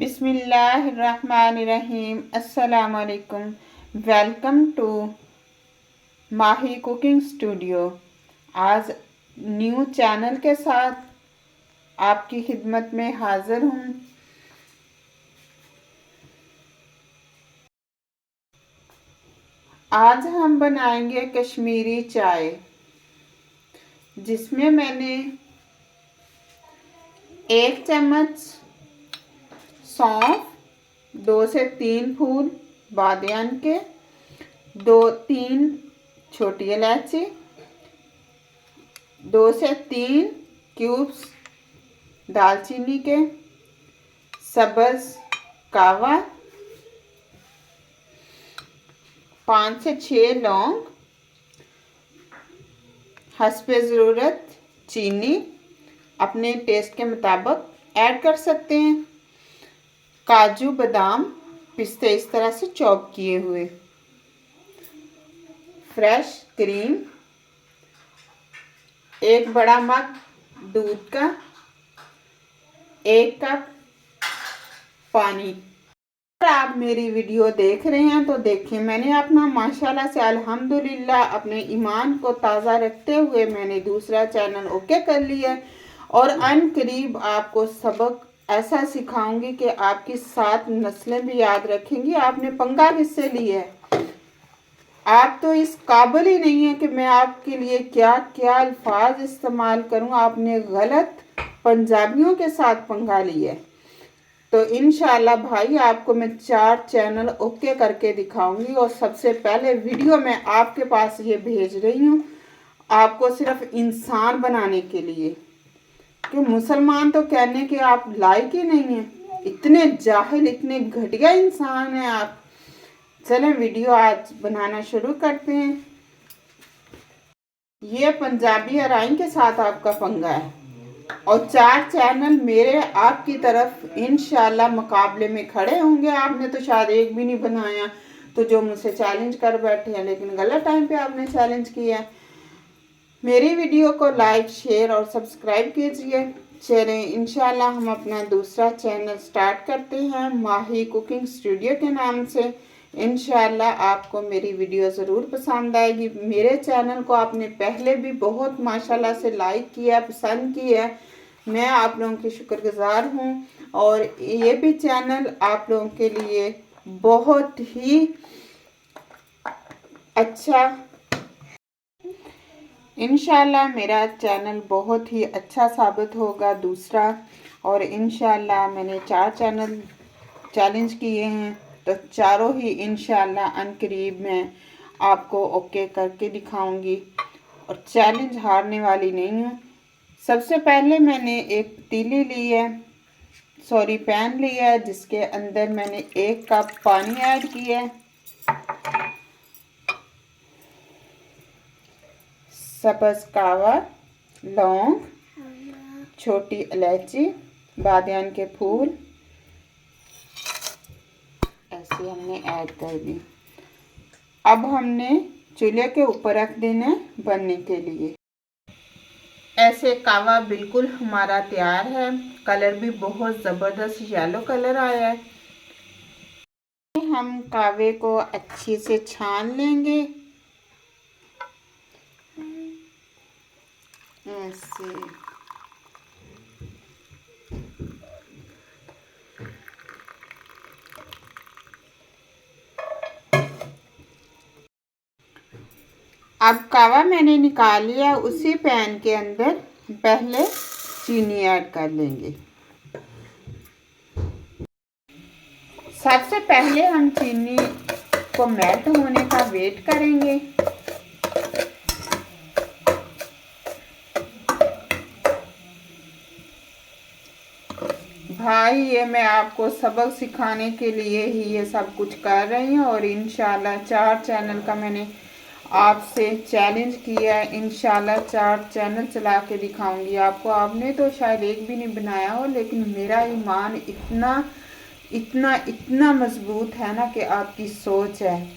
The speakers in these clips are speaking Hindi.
बिस्मिल्लाहिर्रहमानिर्रहीम। अस्सलाम वालेकुम। Welcome to Mahi cooking studio. आज न्यू चैनल के साथ आपकी खिदमत में हाजिर हूँ। आज हम बनाएंगे कश्मीरी चाय, जिसमें मैंने 1 चम्मच सौंफ, 2 से 3 फूल बादियान के, 2-3 छोटी इलायची, 2 से 3 क्यूब्स दालचीनी के, सब्ज़ कावा, 5 से 6 लौंग, हस्बे ज़रूरत चीनी अपने टेस्ट के मुताबिक ऐड कर सकते हैं। काजू बादाम पिस्ते इस तरह से चॉप किए हुए, फ्रेश क्रीम, 1 बड़ा मग दूध का, 1 कप पानी। अगर आप मेरी वीडियो देख रहे हैं तो देखिए, मैंने अपना माशाल्लाह से अल्हम्दुलिल्लाह अपने ईमान को ताज़ा रखते हुए मैंने दूसरा चैनल ओके कर लिया और अन करीब आपको सबक ऐसा सिखाऊंगी कि आपकी 7 नस्लें भी याद रखेंगी। आपने पंगा किससे लिया है? आप तो इस काबिल ही नहीं है कि मैं आपके लिए क्या क्या अल्फाज इस्तेमाल करूं। आपने गलत पंजाबियों के साथ पंगा लिया है। तो इंशाल्लाह भाई आपको मैं 4 चैनल ओके करके दिखाऊंगी और सबसे पहले वीडियो मैं आपके पास ये भेज रही हूँ आपको सिर्फ इंसान बनाने के लिए, कि मुसलमान तो कहने के आप लायक ही नहीं है। इतने जाहिल, इतने घटिया इंसान हैं आप। चलें वीडियो आज बनाना शुरू करते हैं। ये पंजाबी अराइन के साथ आपका पंगा है और 4 चैनल मेरे आपकी तरफ इंशाल्लाह मुकाबले में खड़े होंगे। आपने तो शायद एक भी नहीं बनाया, तो जो मुझसे चैलेंज कर बैठे हैं, लेकिन गलत टाइम पे आपने चैलेंज किया है। मेरी वीडियो को लाइक, शेयर और सब्सक्राइब कीजिए। चलें इंशाल्लाह हम अपना दूसरा चैनल स्टार्ट करते हैं माही कुकिंग स्टूडियो के नाम से। इंशाल्लाह आपको मेरी वीडियो ज़रूर पसंद आएगी। मेरे चैनल को आपने पहले भी बहुत माशाल्लाह से लाइक किया, पसंद किया, मैं आप लोगों की शुक्रगुजार हूँ। और ये भी चैनल आप लोगों के लिए बहुत ही अच्छा, इंशाल्लाह मेरा चैनल बहुत ही अच्छा साबित होगा दूसरा। और इंशाल्लाह मैंने 4 चैनल चैलेंज किए हैं, तो चारों ही इंशाल्लाह अनकरीब मैं आपको ओके करके दिखाऊंगी और चैलेंज हारने वाली नहीं हूँ। सबसे पहले मैंने एक पतीली ली है, सॉरी पैन लिया है, जिसके अंदर मैंने 1 कप पानी ऐड किया है, सब्ज़ कावा, लौंग, छोटी इलायची, बादियान के फूल ऐसे हमने ऐड कर दी। अब हमने चूल्हे के ऊपर रख देना बनने के लिए। ऐसे कावा बिल्कुल हमारा तैयार है। कलर भी बहुत ज़बरदस्त येलो कलर आया है। हम कावे को अच्छे से छान लेंगे ऐसे। अब कावा मैंने निकाल लिया। उसी पैन के अंदर पहले चीनी ऐड कर लेंगे। सबसे पहले हम चीनी को मेल्ट होने का वेट करेंगे। भाई ये मैं आपको सबक सिखाने के लिए ही ये सब कुछ कर रही हूँ और इंशाल्लाह 4 चैनल का मैंने आपसे चैलेंज किया है। इंशाल्लाह 4 चैनल चला के दिखाऊंगी आपको। आपने तो शायद एक भी नहीं बनाया हो, लेकिन मेरा ईमान इतना इतना इतना मजबूत है ना कि आपकी सोच है।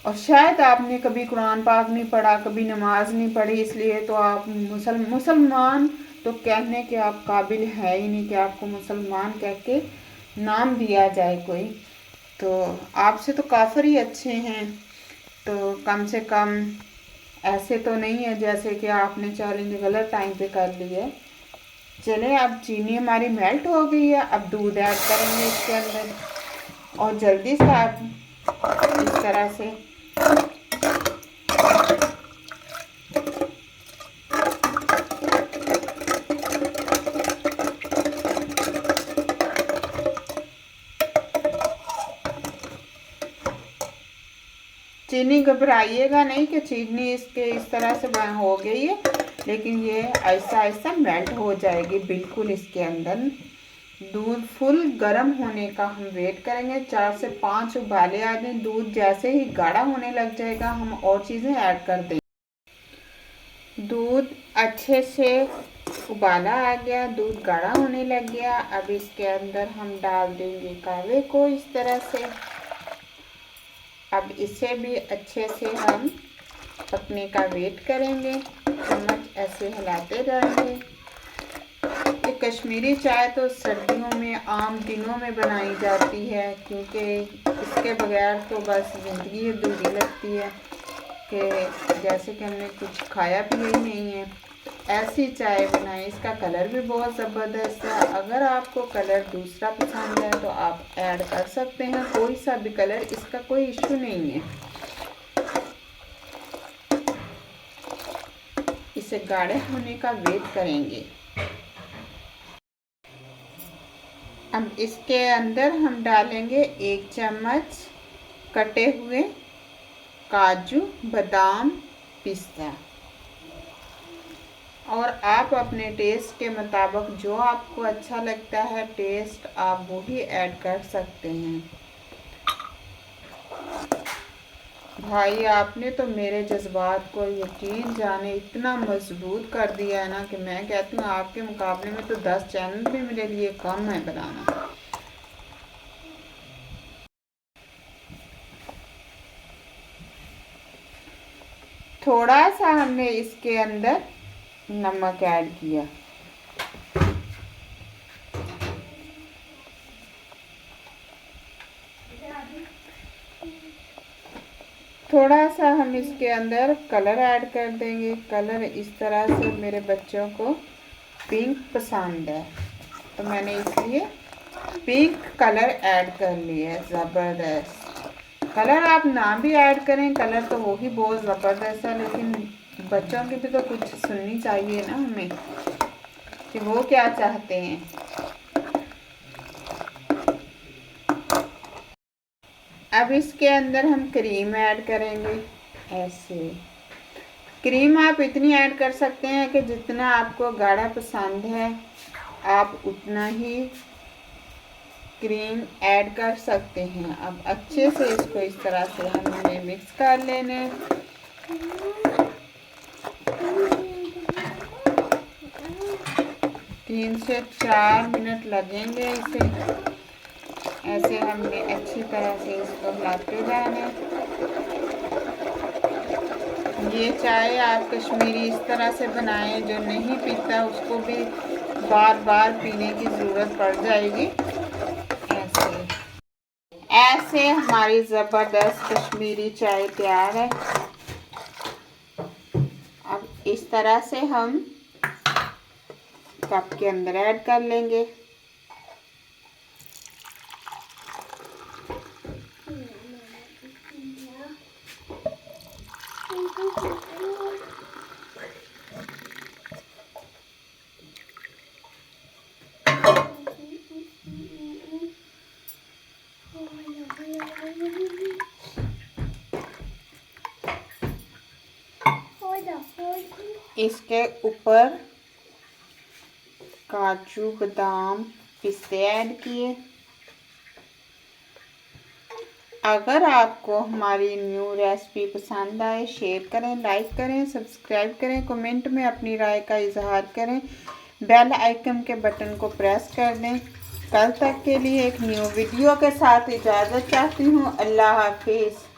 और शायद आपने कभी कुरान पाक नहीं पढ़ा, कभी नमाज नहीं पढ़ी, इसलिए तो आप मुसलमान तो कहने के आप काबिल है ही नहीं कि आपको मुसलमान कह के नाम दिया जाए कोई, तो आपसे तो काफ़ी ही अच्छे हैं। तो कम से कम ऐसे तो नहीं है जैसे कि आपने चैलेंज गलत टाइम पे कर ली है। चले, अब चीनी हमारी मेल्ट हो गई है, अब दूध ऐड करेंगे इसके अंदर और जल्दी से आप इस तरह से चीनी घबराइएगा नहीं कि चीनी इसके इस तरह से हो गई है, लेकिन ये ऐसा ऐसा मेल्ट हो जाएगी बिल्कुल। इसके अंदर दूध फुल गर्म होने का हम वेट करेंगे, 4 से 5 उबाले आ जाए। दूध जैसे ही गाढ़ा होने लग जाएगा हम और चीज़ें ऐड कर देंगे। दूध अच्छे से उबाला आ गया, दूध गाढ़ा होने लग गया। अब इसके अंदर हम डाल देंगे कावे को इस तरह से। अब इसे भी अच्छे से हम पकने का वेट करेंगे, चम्मच ऐसे हिलाते रहेंगे। ये कश्मीरी चाय तो सर्दियों में आम दिनों में बनाई जाती है, क्योंकि इसके बगैर तो बस ज़िंदगी अधूरी लगती है कि जैसे कि हमने कुछ खाया पिया ही नहीं है। ऐसी चाय बनाएं। इसका कलर भी बहुत ज़बरदस्त है। अगर आपको कलर दूसरा पसंद है तो आप ऐड कर सकते हैं, कोई सा भी कलर, इसका कोई इशू नहीं है। इसे गाढ़े होने का वेट करेंगे। अब इसके अंदर हम डालेंगे 1 चम्मच कटे हुए काजू, बादाम, पिस्ता, और आप अपने टेस्ट के मुताबिक जो आपको अच्छा लगता है टेस्ट, आप वो ही ऐड कर सकते हैं। भाई आपने तो मेरे जज्बात को यकीन जाने इतना मजबूत कर दिया है ना कि मैं कहती हूँ आपके मुकाबले में तो 10 चैनल भी मेरे लिए कम है बनाना। थोड़ा सा हमने इसके अंदर नमक ऐड किया। थोड़ा सा हम इसके अंदर कलर ऐड कर देंगे। कलर इस तरह से मेरे बच्चों को पिंक पसंद है, तो मैंने इसलिए पिंक कलर ऐड कर लिया है। ज़बरदस्त कलर आप ना भी ऐड करें, कलर तो वो ही बहुत ज़बरदस्त है, लेकिन बच्चों की भी तो कुछ सुननी चाहिए ना हमें कि वो क्या चाहते हैं। अब इसके अंदर हम क्रीम ऐड करेंगे। ऐसे क्रीम आप इतनी ऐड कर सकते हैं कि जितना आपको गाढ़ा पसंद है आप उतना ही क्रीम ऐड कर सकते हैं। अब अच्छे से इसको इस तरह से हमने मिक्स कर लेने। 3 से 4 मिनट लगेंगे इसे। ऐसे हमने अच्छी तरह से इसको हिलाते जाना। ये चाय आप कश्मीरी इस तरह से बनाएं, जो नहीं पीता उसको भी बार बार पीने की ज़रूरत पड़ जाएगी। ऐसे ऐसे हमारी ज़बरदस्त कश्मीरी चाय तैयार है। अब इस तरह से हम कप के अंदर ऐड कर लेंगे। इसके ऊपर काजू, बादाम, पिस्ते ऐड किए। अगर आपको हमारी न्यू रेसिपी पसंद आए, शेयर करें, लाइक करें, सब्सक्राइब करें, कमेंट में अपनी राय का इजहार करें, बेल आइकन के बटन को प्रेस कर दें। कल तक के लिए एक न्यू वीडियो के साथ इजाज़त चाहती हूँ। अल्लाह हाफिज़।